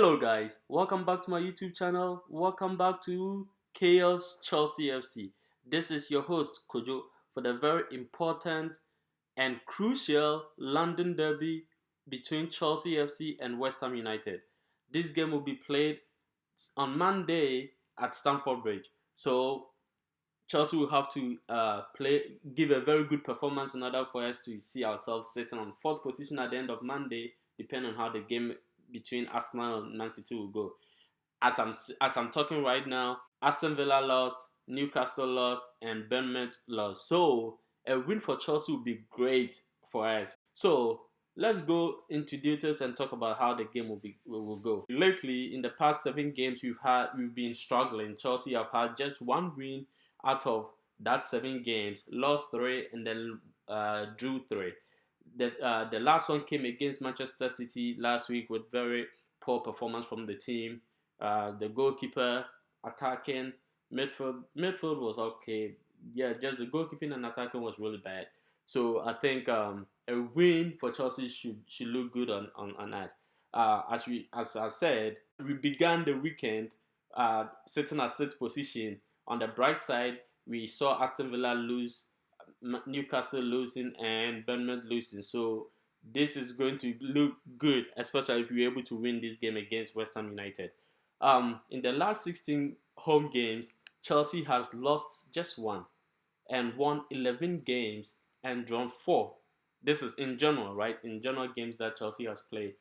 Hello guys, welcome back to my YouTube channel. Welcome back to Chaos Chelsea FC. This is your host Kojo for the very important and crucial London derby between Chelsea FC and West Ham United. This game will be played on Monday at Stamford Bridge. So Chelsea will have to give a very good performance in order for us to see ourselves sitting on fourth position at the end of Monday, depending on how the game between Arsenal and Man City will go. As I'm talking right now, Aston Villa lost, Newcastle lost, and Bournemouth lost. So a win for Chelsea would be great for us. So let's go into details and talk about how the game will go. Lately, in the past 7 games we've been struggling. Chelsea have had just one win out of that 7 games, lost 3 and then drew 3. The last one came against Manchester City last week with very poor performance from the team. The goalkeeper, attacking, midfield was okay. Yeah, just the goalkeeping and attacking was really bad. So I think a win for Chelsea should look good on us. As I said, we began the weekend sitting at 6th position. On the bright side, we saw Aston Villa lose, Newcastle losing, and Bournemouth losing. So this is going to look good, especially if we're able to win this game against West Ham United. In the last 16 home games, Chelsea has lost just 1 and won 11 games and drawn 4. This is in general, right? In general games that Chelsea has played.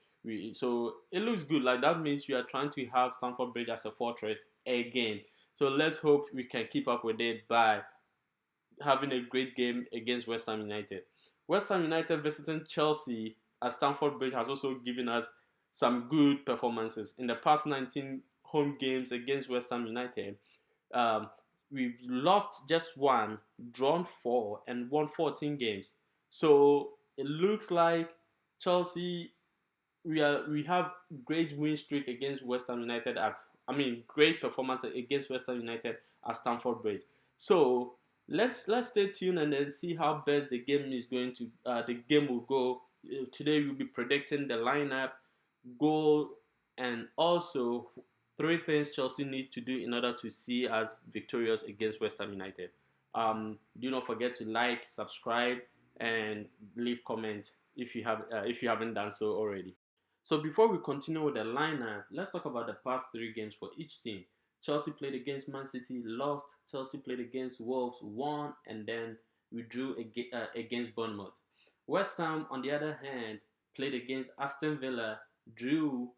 So it looks good. Like that means we are trying to have Stamford Bridge as a fortress again. So let's hope we can keep up with it by having a great game against West Ham United. West Ham United visiting Chelsea at Stamford Bridge has also given us some good performances. In the past 19 home games against West Ham United, we've lost just 1, drawn 4, and won 14 games. So it looks like Chelsea, we have great win streak against West Ham United great performance against West Ham United at Stamford Bridge. So let's stay tuned and then see how best the game will go. Today we'll be predicting the lineup, goal, and also 3 things Chelsea need to do in order to see us victorious against West Ham United. Do not forget to like, subscribe, and leave comments if you haven't done so already. So before we continue with the lineup, let's talk about the past 3 games for each team. Chelsea played against Man City, lost. Chelsea played against Wolves, won, and then we drew against Bournemouth. West Ham, on the other hand, played against Aston Villa, drew,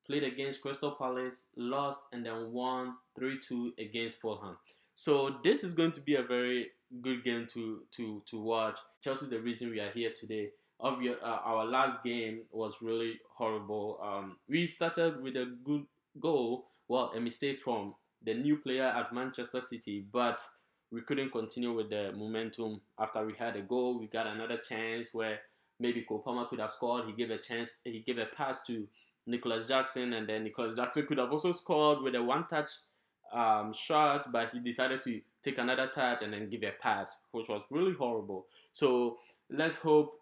played against Crystal Palace, lost, and then won 3-2 against Fulham. So this is going to be a very good game to watch. Chelsea is the reason we are here today. Our last game was really horrible. We started with a good goal, a mistake from the new player at Manchester City, but we couldn't continue with the momentum. After we had a goal, we got another chance where maybe Cole Palmer could have scored. He gave a pass to Nicolas Jackson, and then Nicolas Jackson could have also scored with a one-touch shot, but he decided to take another touch and then give a pass, which was really horrible. So let's hope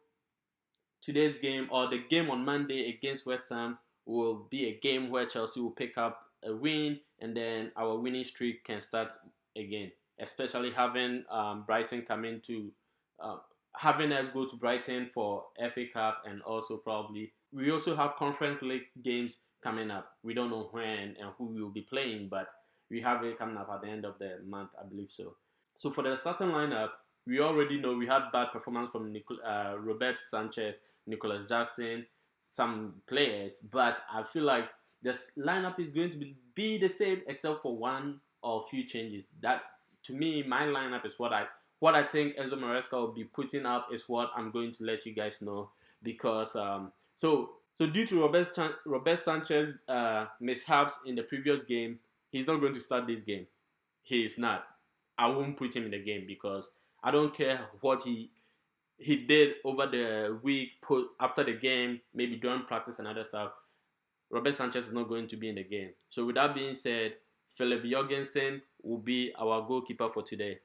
today's game or the game on Monday against West Ham will be a game where Chelsea will pick up a win and then our winning streak can start again. Especially having Brighton come to having us go to Brighton for FA Cup, and also probably we also have Conference League games coming up. We don't know when and who we will be playing, but we have it coming up at the end of the month, I believe so. So for the starting lineup, we already know we had bad performance from Robert Sanchez, Nicolas Jackson, some players, but I feel like this lineup is going to be the same except for one or few changes. That, to me, my lineup is what I think Enzo Maresca will be putting up is what I'm going to let you guys know, because so due to Robert Sanchez mishaps in the previous game, he's not going to start this game. He is not. I won't put him in the game because I don't care what he did over the week, after the game, maybe during practice and other stuff. Robert Sanchez is not going to be in the game. So with that being said, Philip Jorgensen will be our goalkeeper for today,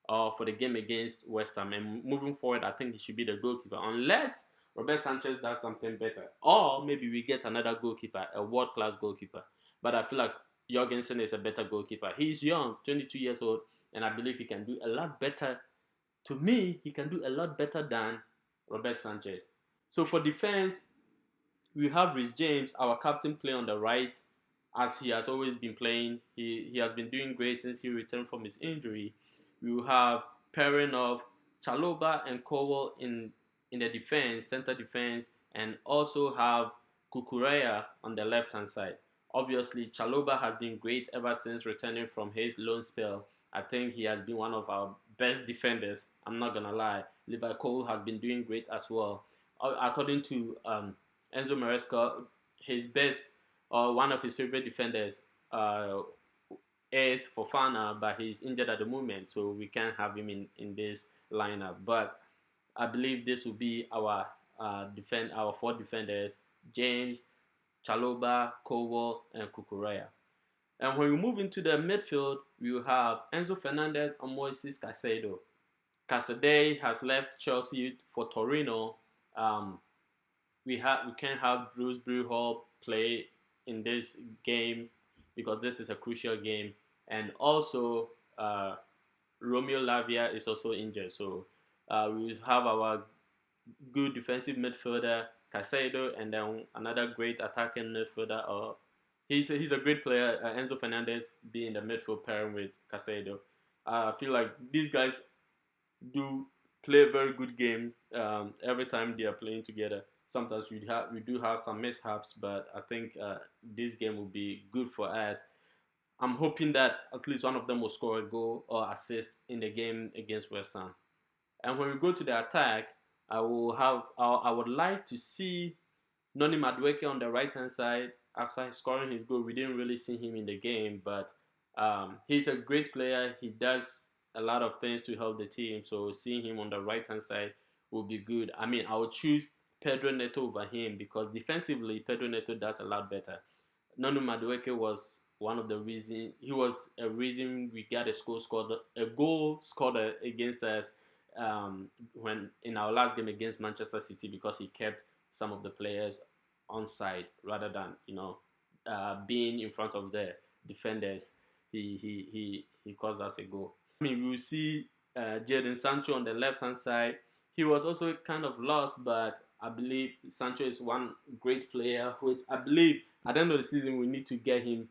or for the game against West Ham. And moving forward, I think he should be the goalkeeper, unless Robert Sanchez does something better. Or maybe we get another goalkeeper, a world-class goalkeeper. But I feel like Jorgensen is a better goalkeeper. He's young, 22 years old, and I believe he can do a lot better. To me, he can do a lot better than Robert Sanchez. So for defense, we have Rhys James, our captain, play on the right, as he has always been playing. He has been doing great since he returned from his injury. We will have pairing of Chalobah and Colwill in the defense, center defense, and also have Cucurella on the left hand side. Obviously, Chalobah has been great ever since returning from his loan spell. I think he has been one of our best defenders. I'm not gonna lie. Levi Colwill has been doing great as well. According to Enzo Maresca, his best or one of his favorite defenders is Fofana, but he's injured at the moment, so we can't have him in this lineup. But I believe this will be our our four defenders: James, Chalobah, Colwill, and Cucurella. And when we move into the midfield, we will have Enzo Fernandez and Moises Caicedo. Caicedo has left Chelsea for Torino. We can't have Bruce Hall play in this game because this is a crucial game, and also Romeo Lavia is also injured. So we have our good defensive midfielder Caicedo, and then another great attacking midfielder. He's a great player. Enzo Fernandez being the midfield pairing with Caicedo. I feel like these guys do play a very good game every time they are playing together. Sometimes we do have some mishaps, but I think this game will be good for us. I'm hoping that at least one of them will score a goal or assist in the game against West Ham. And when we go to the attack, I would like to see Noni Madueke on the right hand side. After scoring his goal, we didn't really see him in the game, but he's a great player. He does a lot of things to help the team. So seeing him on the right hand side will be good. I mean, I would choose Pedro Neto over him because defensively, Pedro Neto does a lot better. Nonu Madueke was one of the reason. He was a reason we got a goal scored against us when in our last game against Manchester City because he kept some of the players on side rather than being in front of the defenders. He caused us a goal. I mean, we will see Jadon Sancho on the left hand side. He was also kind of lost, but I believe Sancho is one great player. Which I believe at the end of the season we need to get him,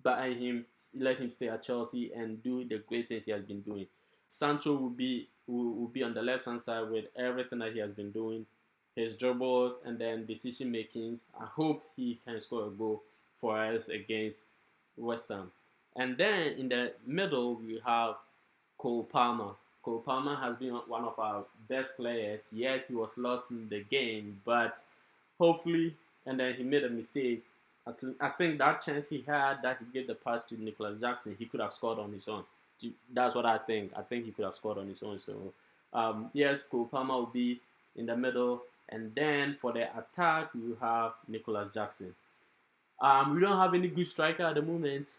buy him, let him stay at Chelsea and do the great things he has been doing. Sancho will be on the left hand side with everything that he has been doing, his dribbles and then decision making. I hope he can score a goal for us against West Ham. And then in the middle we have Cole Palmer. Cole Palmer has been one of our best players. Yes, he was lost in the game, but hopefully, and then he made a mistake. I think that chance he had that he gave the pass to Nicolas Jackson, he could have scored on his own. That's what I think. I think he could have scored on his own. So, yes, Cole Palmer will be in the middle. And then for the attack, we will have Nicolas Jackson. We don't have any good striker at the moment.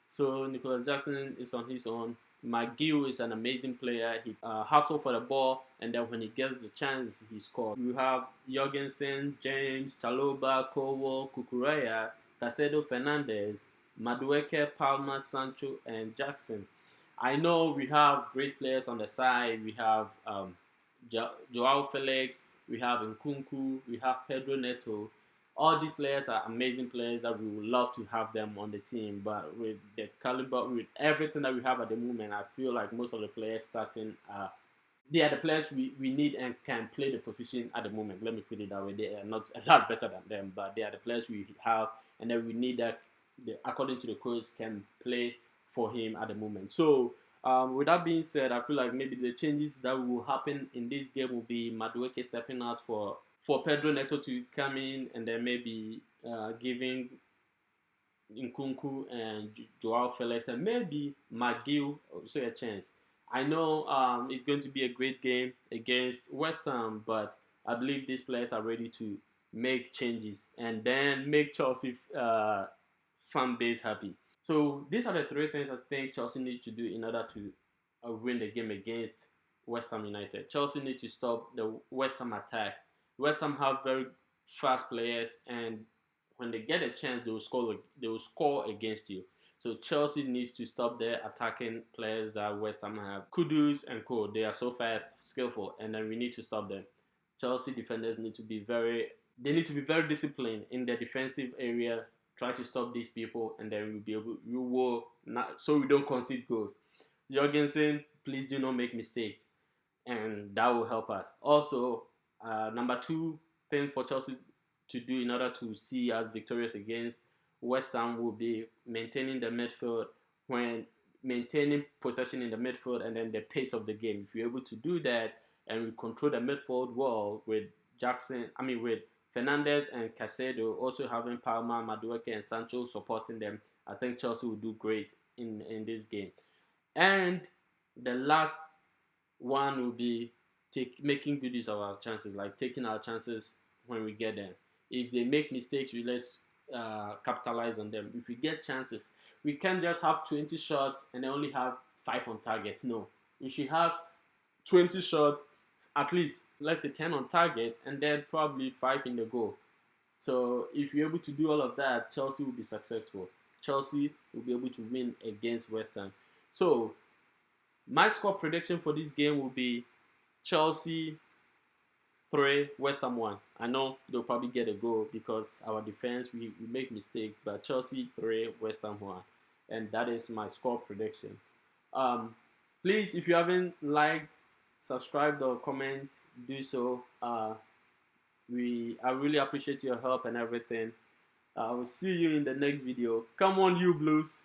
So Nicolas Jackson is on his own. McGill is an amazing player. He hustles for the ball, and then when he gets the chance, he scores. We have Jorgensen, James, Chalobah, Colwill, Cucurella, Caicedo, Fernandez, Madueke, Palmer, Sancho, and Jackson. I know we have great players on the side. We have Joao Felix, we have Nkunku, we have Pedro Neto. All these players are amazing players that we would love to have them on the team. But with the caliber, with everything that we have at the moment, I feel like most of the players starting, they are the players we need and can play the position at the moment. Let me put it that way. They are not a lot better than them, but they are the players we have, and then we need that, according to the coach, can play for him at the moment. So, with that being said, I feel like maybe the changes that will happen in this game will be Madueke stepping out for Pedro Neto to come in, and then maybe giving Nkunku and Joao Felix and maybe McGill also a chance. I know it's going to be a great game against West Ham, but I believe these players are ready to make changes and then make Chelsea fan base happy. So these are the three things I think Chelsea need to do in order to win the game against West Ham United. Chelsea need to stop the West Ham attack. West Ham have very fast players, and when they get a chance, they will score. They will score against you. So Chelsea needs to stop their attacking players that West Ham have. Kudus and Co. They are so fast, skillful, and then we need to stop them. Chelsea defenders need to be very. They need to be very disciplined in the defensive area. Try to stop these people, and then we'll be able. We will not, so we don't concede goals. Jorgensen, please do not make mistakes, and that will help us. Also, number two thing for Chelsea to do in order to see us victorious against West Ham will be maintaining the midfield, when maintaining possession in the midfield and then the pace of the game. If you're able to do that and we control the midfield well with with Fernandez and Caicedo, also having Palma, Madueke, and Sancho supporting them, I think Chelsea will do great in this game. And the last one will be making good use of our chances, like taking our chances when we get them. If they make mistakes, let's capitalize on them. If we get chances, we can't just have 20 shots and only have 5 on target. No, we should have 20 shots, at least let's say 10 on target, and then probably 5 in the goal. So if you're able to do all of that, Chelsea will be successful. Chelsea will be able to win against West Ham. So my score prediction for this game will be Chelsea 3, West Ham 1. I know they'll probably get a goal because our defense, we make mistakes, but Chelsea 3, West Ham 1. And that is my score prediction. Please, if you haven't liked, subscribed, or comment, do so. I really appreciate your help and everything. I will see you in the next video. Come on, you Blues.